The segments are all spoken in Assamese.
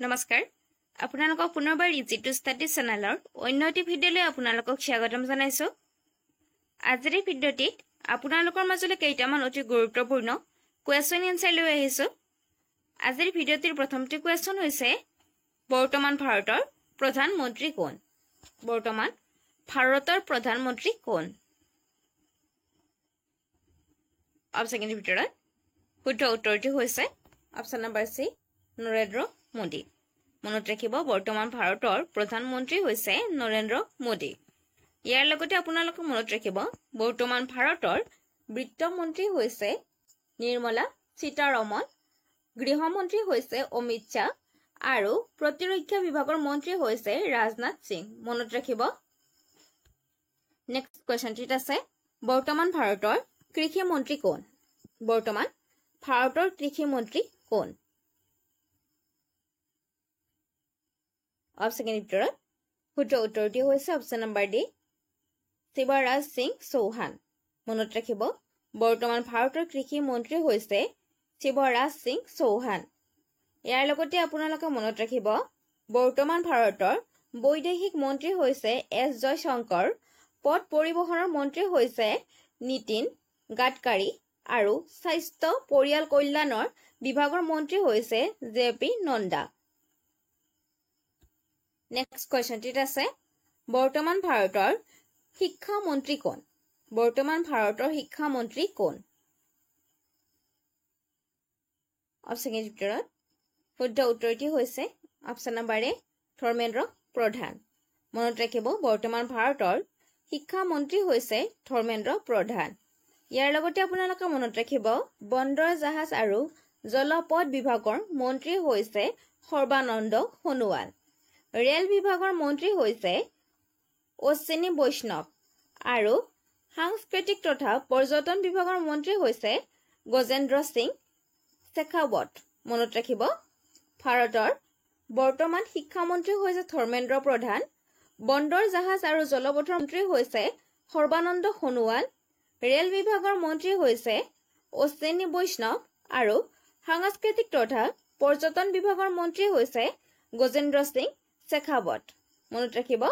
নমস্কাৰ আপোনালোকক পুনৰবাৰ ইজি টু ষ্টাডি চেনেলৰ অন্য এটি ভিডিঅ'লৈ আপোনালোকক স্বাগতম জনাইছো। আজিৰ এই ভিডিঅ'টিত আপোনালোকৰ মাজলৈ কেইটামান অতি গুৰুত্বপূৰ্ণ কুৱেশ্যন এনচাৰ লৈ আহিছো। আজিৰ ভিডিঅ'টিৰ প্ৰথমটো কুৱেশ্যন হৈছে বৰ্তমান ভাৰতৰ প্ৰধানমন্ত্ৰী কোন? বৰ্তমান ভাৰতৰ প্ৰধানমন্ত্ৰী কোন? অপচনৰ ভিতৰত শুদ্ধ উত্তৰটো হৈছে option number C, Narendra Modi. মনত ৰাখিব, বৰ্তমান ভাৰতৰ প্ৰধানমন্ত্ৰী হৈছে নৰেন্দ্ৰ মোদী। ইয়াৰ লগতে আপোনালোকে মনত ৰাখিব, বৰ্তমান ভাৰতৰ বিত্তমন্ত্ৰী হৈছে নিৰ্মলা সীতাৰমণ, গৃহমন্ত্ৰী হৈছে অমিত শ্বাহ আৰু প্ৰতিৰক্ষা বিভাগৰ মন্ত্ৰী হৈছে ৰাজনাথ সিং। মনত ৰাখিব। নেক্সট কুৱেশ্যনটিত আছে বৰ্তমান ভাৰতৰ কৃষি মন্ত্ৰী কোন? বৰ্তমান ভাৰতৰ কৃষি মন্ত্ৰী কোন? অপচনৰ ভিতৰত শুদ্ধ উত্তৰটি হৈছে option number D, Shivraj Singh Chouhan. মনত ৰাখিব, বৰ্তমান ভাৰতৰ কৃষি মন্ত্ৰী হৈছে শিৱৰাজ সিং চৌহান। ইয়াৰ লগতে আপোনালোকে মনত ৰাখিব, বৰ্তমান ভাৰতৰ বৈদেশিক মন্ত্ৰী হৈছে এছ জয়শংকৰ, পথ পৰিবহণৰ মন্ত্ৰী হৈছে নীতিন গাডকাৰী আৰু স্বাস্থ্য পৰিয়াল কল্যাণৰ বিভাগৰ মন্ত্ৰী হৈছে জে পি নড্ডা। নেক্সট কুৱেশ্যনটিত আছে বৰ্তমান ভাৰতৰ শিক্ষা মন্ত্ৰী কোন? বৰ্তমান ভাৰতৰ শিক্ষা মন্ত্ৰী কোন? অপচনৰ ভিতৰত শুদ্ধ উত্তৰটি হৈছে অপচন নম্বৰ এ, ধৰ্মেন্দ্ৰ প্ৰধান। মনত ৰাখিব, বৰ্তমান ভাৰতৰ শিক্ষা মন্ত্ৰী হৈছে ধৰ্মেন্দ্ৰ প্ৰধান। ইয়াৰ লগতে আপোনালোকে মনত ৰাখিব, বন্দৰ জাহাজ আৰু জলপথ বিভাগৰ মন্ত্ৰী হৈছে সৰ্বানন্দ সোণোৱাল। ৰেল বিভাগৰ মন্ত্ৰী হৈছে অশ্বিনী বৈষ্ণৱ আৰু সাংস্কৃতিক তথা পৰ্যটন বিভাগৰ মন্ত্ৰী হৈছে গজেন্দ্ৰ সিং শেখাৱত। মনত ৰাখিব, ভাৰতৰ বৰ্তমান শিক্ষামন্ত্ৰী হৈছে ধৰ্মেন্দ্ৰ প্ৰধান, বন্দৰ জাহাজ আৰু জলপথৰ মন্ত্ৰী হৈছে সৰ্বানন্দ সোণোৱাল, ৰেল বিভাগৰ মন্ত্ৰী হৈছে অশ্বিনী বৈষ্ণৱ আৰু সাংস্কৃতিক তথা পৰ্যটন বিভাগৰ মন্ত্ৰী হৈছে গজেন্দ্ৰ সিং শেখাৱত। মনত ৰাখিব।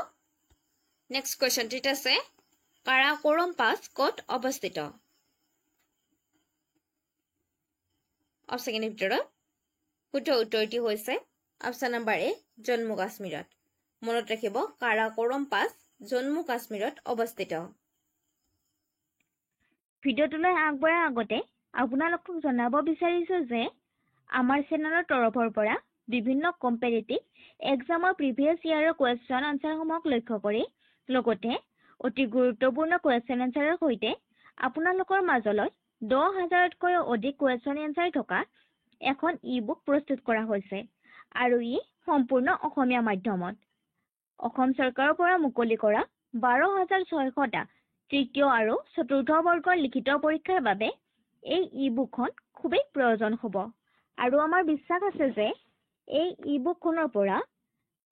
নেক্সট কুৱেশ্যনটিত আছে কাৰাকোৰম পাছ ক'ত অৱস্থিত? অপচনৰ ভিতৰত শুদ্ধ উত্তৰটি হৈছে অপচন নম্বৰ এ, জম্মু কাশ্মীৰত। মনত ৰাখিব, কাৰাকোৰম পাছ জম্মু কাশ্মীৰত অৱস্থিত। ভিডিঅ'টোলৈ আগবঢ়াৰ আগতে আপোনালোকক জনাব বিচাৰিছো যে আমাৰ চেনেলৰ তৰফৰ পৰা বিভিন্ন কম্পেৰিটিভ এক্সামৰ প্ৰিভিয়াছ ইয়াৰৰ কুৱেশ্যন আনচাৰসমূহক লক্ষ্য কৰি লগতে অতি গুৰুত্বপূৰ্ণ কুৱেশ্যন আনচাৰৰ সৈতে আপোনালোকৰ মাজলৈ 10,000তকৈও অধিক কুৱেশ্যন আনচাৰ থকা এখন ই বুক প্ৰস্তুত কৰা হৈছে আৰু ই সম্পূৰ্ণ অসমীয়া মাধ্যমত। অসম চৰকাৰৰ পৰা মুকলি কৰা 12,600টা তৃতীয় আৰু চতুৰ্থ বৰ্গৰ লিখিত পৰীক্ষাৰ বাবে এই ই বুকখন খুবেই প্ৰয়োজন হ'ব আৰু আমাৰ বিশ্বাস আছে যে এই ই বুকখনৰ পৰা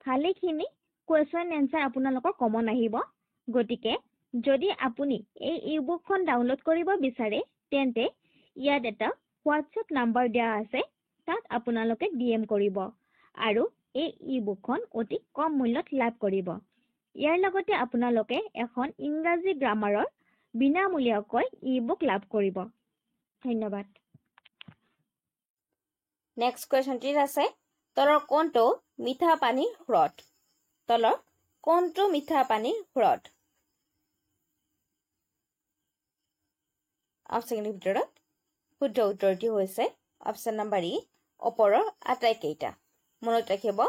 ভালেখিনি কুৱেশ্যন এনচাৰ আপোনালোকৰ কমন আহিব। গতিকে যদি আপুনি এই ই বুকখন ডাউনলোড কৰিব বিচাৰে তেন্তে ইয়াত এটা হোৱাটছএপ নাম্বাৰ দিয়া আছে, তাত আপোনালোকে DM কৰিব আৰু এই ই বুকখন অতি কম মূল্যত লাভ কৰিব। ইয়াৰ লগতে আপোনালোকে এখন ইংৰাজী গ্ৰামাৰৰ বিনামূলীয়াকৈ ই বুক লাভ কৰিব। ধন্যবাদ। নেক্সট কুৱেশ্যনটিত আছে তলৰ কোনটো মিঠা পানীৰ হ্ৰদ? তলৰ কোনটো মিঠা পানীৰ হ্ৰদ? অপচনৰ ভিতৰত শুদ্ধ উত্তৰটি হৈছে অপচন নম্বৰ ই, ওপৰৰ আটাইকেইটা। মনত ৰাখিব,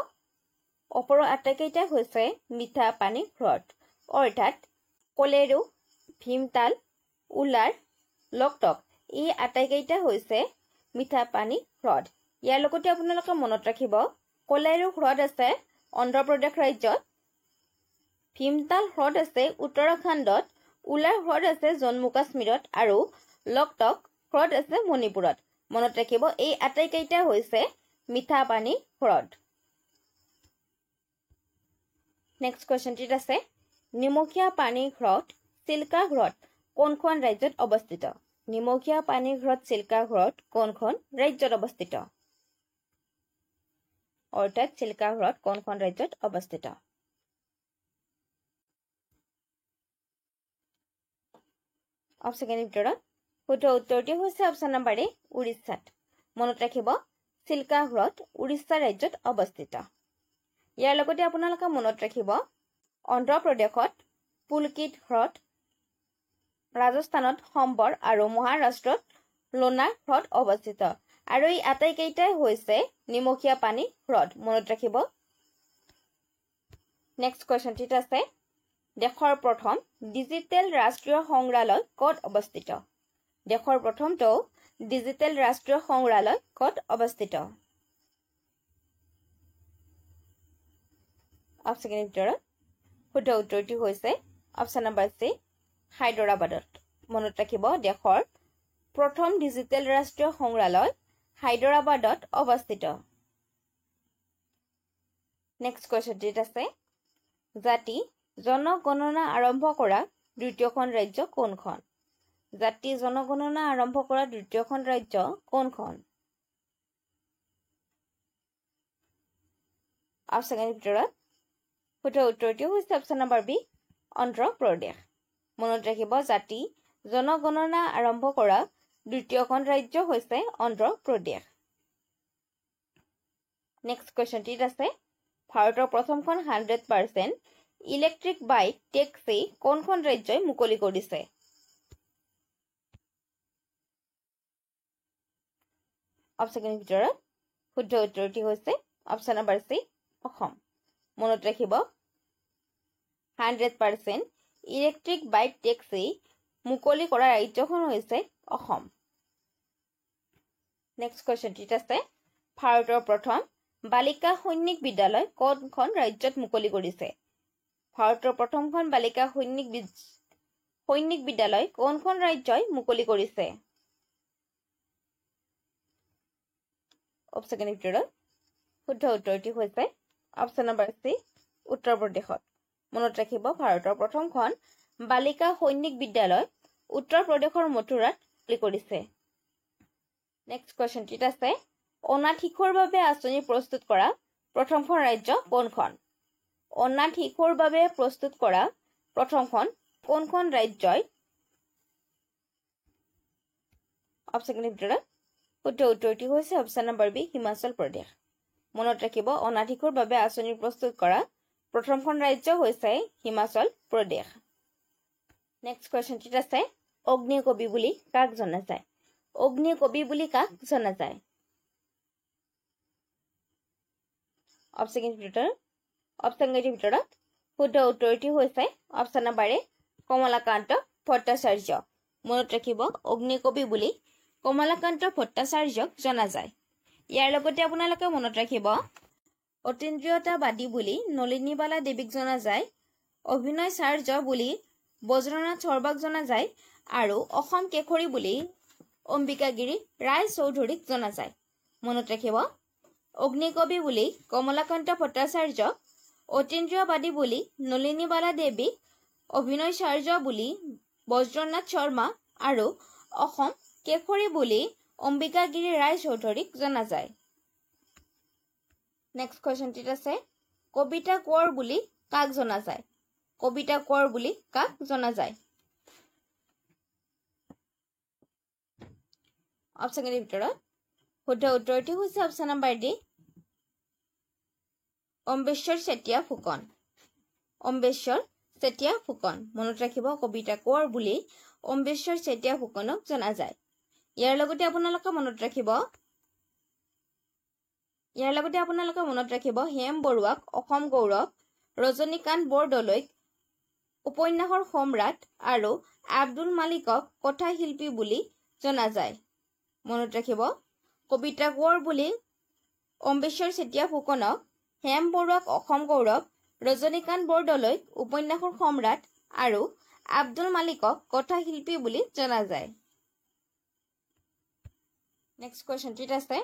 ওপৰৰ আটাইকেইটা হৈছে মিঠা পানীৰ হ্ৰদ, অৰ্থাৎ কলেৰু, ভীমতাল, উলাৰ, লকটক এই আটাইকেইটা হৈছে মিঠা পানী হ্ৰদ। ইয়াৰ লগতে আপোনালোকে মনত ৰাখিব, কলেৰু হ্ৰদ আছে অন্ধ্ৰপ্ৰদেশ ৰাজ্যত, ভীমতাল হ্ৰদ আছে উত্তৰাখণ্ডত, উলাৰ হ্ৰদ আছে জম্মু কাশ্মীৰত আৰু লকটক হ্ৰদ আছে মণিপুৰত। মনত ৰাখিব, এই আটাইকেইটা হৈছে মিঠা পানী হ্ৰদ। নেক্সট কুৱেশ্যনটিত আছে নিমখীয়া পানীৰ হ্ৰদ চিল্কা হ্ৰদ কোনখন ৰাজ্যত অৱস্থিত? নিমখীয়া পানীৰ হ্ৰদ চিল্কা হ্ৰদ কোনখন ৰাজ্যত অৱস্থিত? অৰ্থাৎ চিল্কা হ্ৰদ কোনখন ৰাজ্যত অৱস্থিত? অপচনৰ ভিতৰত শুদ্ধ উত্তৰটি হৈছে অপচন নম্বৰ এ উৰিষ্যাত। মনত ৰাখিব চিল্কা হ্ৰদ উৰিষ্যা ৰাজ্যত অৱস্থিত। ইয়াৰ লগতে আপোনালোকে মনত ৰাখিব অন্ধ্ৰপ্ৰদেশত পুলকিত হ্ৰদ, ৰাজস্থানত সম্বৰ আৰু মহাৰাষ্ট্ৰত লোনাৰ হ্ৰদ অৱস্থিত। আৰু এই আটাইকেইটাই হৈছে নিমখীয়া পানী হ্ৰদ। মনত ৰাখিব। নেক্সট কুৱেশ্যনটিত আছে দেশৰ প্ৰথম ডিজিটেল ৰাষ্ট্ৰীয় সংগ্ৰহালয় ক'ত অৱস্থিত? দেশৰ প্ৰথমটো ডিজিটেল ৰাষ্ট্ৰীয় সংগ্ৰহালয় ক'ত অৱস্থিত? অপচনৰ ভিতৰত শুদ্ধ উত্তৰটি হৈছে অপচন নম্বৰ চি হায়দৰাবাদত। মনত ৰাখিব দেশৰ প্ৰথম ডিজিটেল ৰাষ্ট্ৰীয় সংগ্ৰহালয় হায়দৰাবাদত অৱস্থিত। নেক্সট কুৱেশ্যনটিত আছে জাতি জনগণনা আৰম্ভ কৰা দ্বিতীয়খন ৰাজ্য কোনখন? জাতি জনগণনা আৰম্ভ কৰা দ্বিতীয়খন ৰাজ্য কোনখন? অপচনৰ ভিতৰত শুদ্ধ উত্তৰটি হৈছে অপচন নম্বৰ বি অন্ধ্ৰপ্ৰদেশ। মনত ৰাখিব জাতি জনগণনা আৰম্ভ কৰা দ্বিতীয়খন ৰাজ্য হৈছে অন্ধ্ৰপ্ৰদেশ। নেক্সট কুৱেশ্যনটিত আছে ভাৰতৰ প্ৰথমখন 100% ইলেক্ট্ৰিক বাইক টেক্সি কোনখন ৰাজ্যই মুকলি কৰিছে? অপচনৰ ভিতৰত শুদ্ধ উত্তৰটি হৈছে অপচন নম্বৰ চি অসম। মনত ৰাখিব 100% ইলেক্ট্ৰিক বাইক টেক্সি মুকলি কৰা ৰাজ্যখন হৈছে অসম। নেক্সট কুৱেশ্যনটিত আছে ভাৰতৰ প্ৰথম বালিকা সৈনিক বিদ্যালয় কোনখন ৰাজ্যত মুকলি কৰিছে? ভাৰতৰ প্ৰথমখন বালিকা সৈনিক বিদ্যালয় কোনখন ৰাজ্যই মুকলি কৰিছে? অপচনৰ ভিতৰত শুদ্ধ উত্তৰটি হৈছে অপচন নম্বৰ চি উত্তৰ প্ৰদেশত। মনত ৰাখিব ভাৰতৰ প্ৰথমখন বালিকা সৈনিক বিদ্যালয় উত্তৰ প্ৰদেশৰ মথুৰাত মুকলি কৰিছে। নেক্সট কুৱেশ্যনটিত আছে অনাথ শিশুৰ বাবে আঁচনি প্ৰস্তুত কৰা প্ৰথমখন ৰাজ্য কোনখন? অনাথ শিশুৰ বাবে প্ৰস্তুত কৰা প্ৰথমখন কোনখন ৰাজ্যই? অপচনৰ ভিতৰত শুদ্ধ উত্তৰটি হৈছে option number B Himachal Pradesh. মনত ৰাখিব অনাথ শিশুৰ বাবে আঁচনি প্ৰস্তুত কৰা প্ৰথমখন ৰাজ্য হৈছে হিমাচল প্ৰদেশ। নেক্সট কুৱেশ্যনটিত আছে অগ্নিকবি বুলি কাক জনা যায়? অগ্নিকবি বুলি কাক জনা যায়? অপচনৰ ভিতৰত শুদ্ধ উত্তৰটি হৈছে অপচন নম্বৰ এ কমলাকান্ত ভট্টাচাৰ্য। মনত ৰাখিব অগ্নিকবি বুলি কমলাকান্ত ভট্টাচাৰ্যক জনা যায়। ইয়াৰ লগতে আপোনালোকে মনত ৰাখিব অতীন্দ্ৰিয়তাবাদী বুলি নলিনীবালা দেৱীক জনা যায়, অভিনয়চাৰ্য বুলি বজ্ৰনাথ চৰবাক জনা যায় আৰু অসম কেশৰী বুলি অম্বিকাগিৰি ৰায় চৌধুৰীক জনা যায়। মনত ৰাখিব অগ্নিকবি বুলি কমলাকান্ত ভট্টাচাৰ্য, অতীন্দ্ৰিয়বাদী বুলি নলিনীবালা দেৱী, অভিনয়চাৰ্য বুলি বজ্ৰনাথ শৰ্মা আৰু অসম কেশৰী বুলি অম্বিকাগিৰি ৰায় চৌধুৰীক জনা যায়। নেক্সট কুৱেশ্যনটিত আছে কবিতা কোঁৱৰ বুলি কাক জনা যায়? কবিতা কোঁৱৰ বুলি কাক জনা যায়? অপচনৰ ভিতৰত শুদ্ধ উত্তৰটি হৈছে option number D Ambeswar Chetia Phukan. Ambeswar Chetia Phukan. মনত ৰাখিব কবিতা কোঁৱৰ বুলি অম্বেশ্বৰ চেতিয়া ফুকনক জনা যায়। ইয়াৰ লগতে আপোনালোকে মনত ৰাখিব হেম বৰুৱাক অসম গৌৰৱ, ৰজনীকান্ত বৰদলৈক উপন্যাসৰ সম্ৰাট আৰু আব্দুল মালিকক কথাশিল্পী বুলি জনা যায়। মনত ৰাখিব কবিতা কোঁৱৰ বুলি অম্বেশ্বৰ চেতিয়া ফুকনক, হেম বৰুৱাক অসম গৌৰৱ, ৰজনীকান্ত বৰদলৈক উপন্যাসৰ সম্ৰাট আৰু আব্দুল মালিকক কথাশিল্পী বুলি জনা যায়। নেক্সট কুৱেশ্যনটিত আছে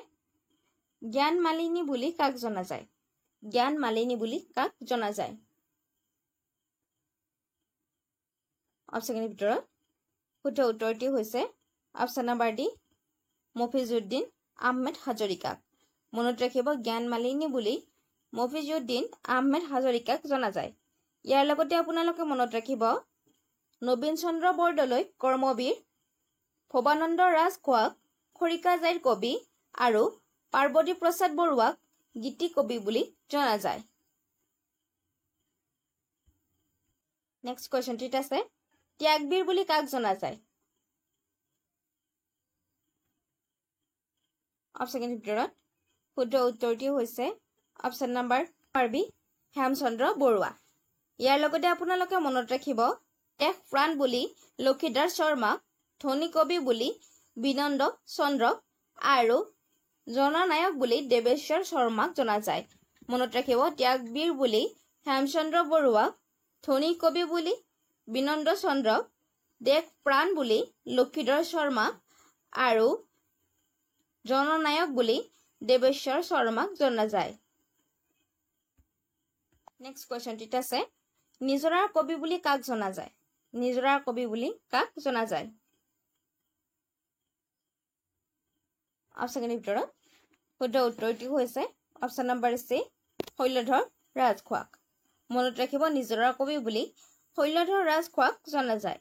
জ্ঞান মালিনী বুলি কাক জনা যায়? জ্ঞান মালিনী বুলি কাক জনা যায়? অপচনৰ ভিতৰত শুদ্ধ উত্তৰটি হৈছে option number D Mofizuddin Ahmed হাজৰিকাক। মনত ৰাখিব জ্ঞান মালিনী বুলি মফিজুদ্দিন আহমেদ হাজৰিকাক জনা যায়। ইয়াৰ লগতে আপোনালোকে মনত ৰাখিব নবীন চন্দ্ৰ বৰদলৈ কৰ্মবীৰ, ভৱানন্দ ৰাজখোৱাক খৰিকাজাইৰ কবি আৰু পাৰ্বতী প্ৰসাদ বৰুৱাক গীতি কবি বুলি জনা যায়। নেক্সট কুৱেশ্যনটিত আছে ত্যাগবীৰ বুলি কাক জনা যায়? অপশ্যনৰ ভিতৰত শুদ্ধ উত্তৰটি হৈছে option number B Hemchandra Barua. ইয়াৰ লগতে আপোনালোকে মনত ৰাখিব দেশ প্ৰাণ বুলি লক্ষীধৰ শৰ্মা, ধনী কবি বুলি বিনন্দ চন্দ্ৰ আৰু জননায়ক বুলি দেৱেশ্বৰ শৰ্মাক জনা যায়। মনত ৰাখিব ত্যাগবীৰ বুলি হেমচন্দ্ৰ বৰুৱা, ধনী কবি বুলি বিনন্দ চন্দ্ৰ, দেশ প্ৰাণ বুলি লক্ষীধৰ শৰ্মা আৰু জননায়ক বুলি দেৱেশ্বৰ শৰ্মাক জনা যায়। নেক্সট কুৱেশ্যনটিত আছে নিজৰাৰ কবি বুলি কাক জনা যায়? নিজৰাৰ কবি বুলি কাক জনা যায়? অপশ্যনৰ ভিতৰত শুদ্ধ উত্তৰটি হৈছে অপশ্যন নম্বৰ চি শৈলধৰ ৰাজখোৱাক। মনত ৰাখিব নিজৰাৰ কবি বুলি শৈলধৰ ৰাজখোৱাক জনা যায়।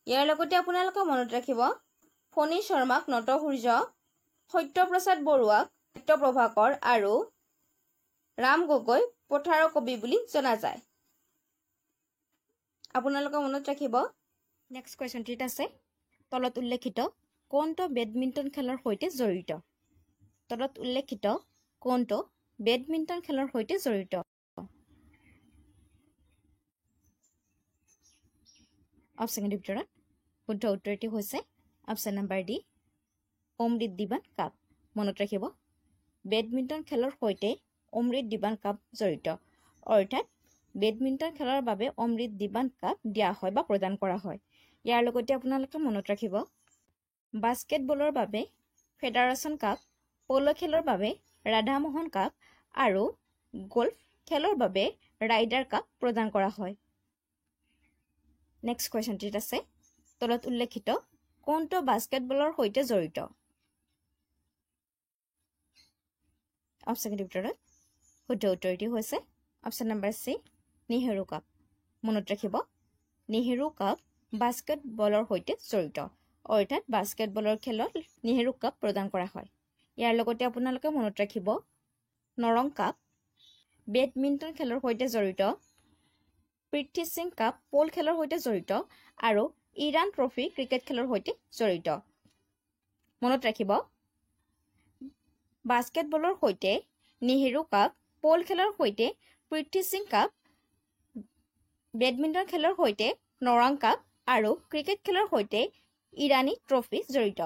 ইয়াৰ লগতে আপোনালোকে মনত ৰাখিব ফণী শৰ্মাক নটসূৰ্য, সত্যপ্ৰসাদ বৰুৱাক সত্যপ্ৰভাকৰ আৰু ৰাম গগৈ পথাৰৰ কবি বুলি জনা যায়। আপোনালোকে মনত ৰাখিব নেক্সট কুৱেশ্যনটিত আছে তলত উল্লেখিত কোনটো বেডমিণ্টন খেলৰ সৈতে জড়িত? তলত উল্লেখিত কোনটো বেডমিণ্টন খেলৰ সৈতে জড়িত? অপশ্যনৰ ভিতৰত শুদ্ধ উত্তৰটি হৈছে অপশ্যন নম্বৰ ডি অমৃত দিৱান কাপ। মনত ৰাখিব বেডমিণ্টন খেলৰ সৈতে অমৃত দিৱান কাপ জড়িত, অৰ্থাৎ বেডমিণ্টন খেলৰ বাবে অমৃত দিৱান কাপ দিয়া হয় বা প্ৰদান কৰা হয়। ইয়াৰ লগতে আপোনালোকে মনত ৰাখিব বাস্কেটবলৰ বাবে ফেডাৰেশ্যন কাপ, প'ল' খেলৰ বাবে ৰাধামোহন কাপ আৰু গল্ফ খেলৰ বাবে ৰাইডাৰ কাপ প্ৰদান কৰা হয়। নেক্সট কুৱেশ্যনটিত আছে তলত উল্লেখিত কোনটো বাস্কেটবলৰ সৈতে জড়িত? অপশ্যনৰ ভিতৰত শুদ্ধ উত্তৰটি হৈছে option number C Nehru cup. মনত ৰাখিব নেহেৰু কাপ বাস্কেটবলৰ সৈতে জড়িত, অৰ্থাৎ বাস্কেটবলৰ খেলত নেহেৰু কাপ প্ৰদান কৰা হয়। ইয়াৰ লগতে আপোনালোকে মনত ৰাখিব নৰং কাপ বেডমিণ্টন খেলৰ সৈতে জড়িত, পৃথ্বী সিং কাপ প'ল খেলৰ সৈতে জড়িত আৰু ইৰাণ ট্ৰফি ক্ৰিকেট খেলৰ সৈতে জড়িত। মনত ৰাখিব বাস্কেটবলৰ সৈতে নেহেৰু কাপ, প'ল খেলৰ সৈতে পৃথ্বী সিং কাপ, বেডমিণ্টন খেলৰ সৈতে নৰং কাপ আৰু ক্ৰিকেট খেলৰ সৈতে ইৰাণী ট্ৰফি জড়িত।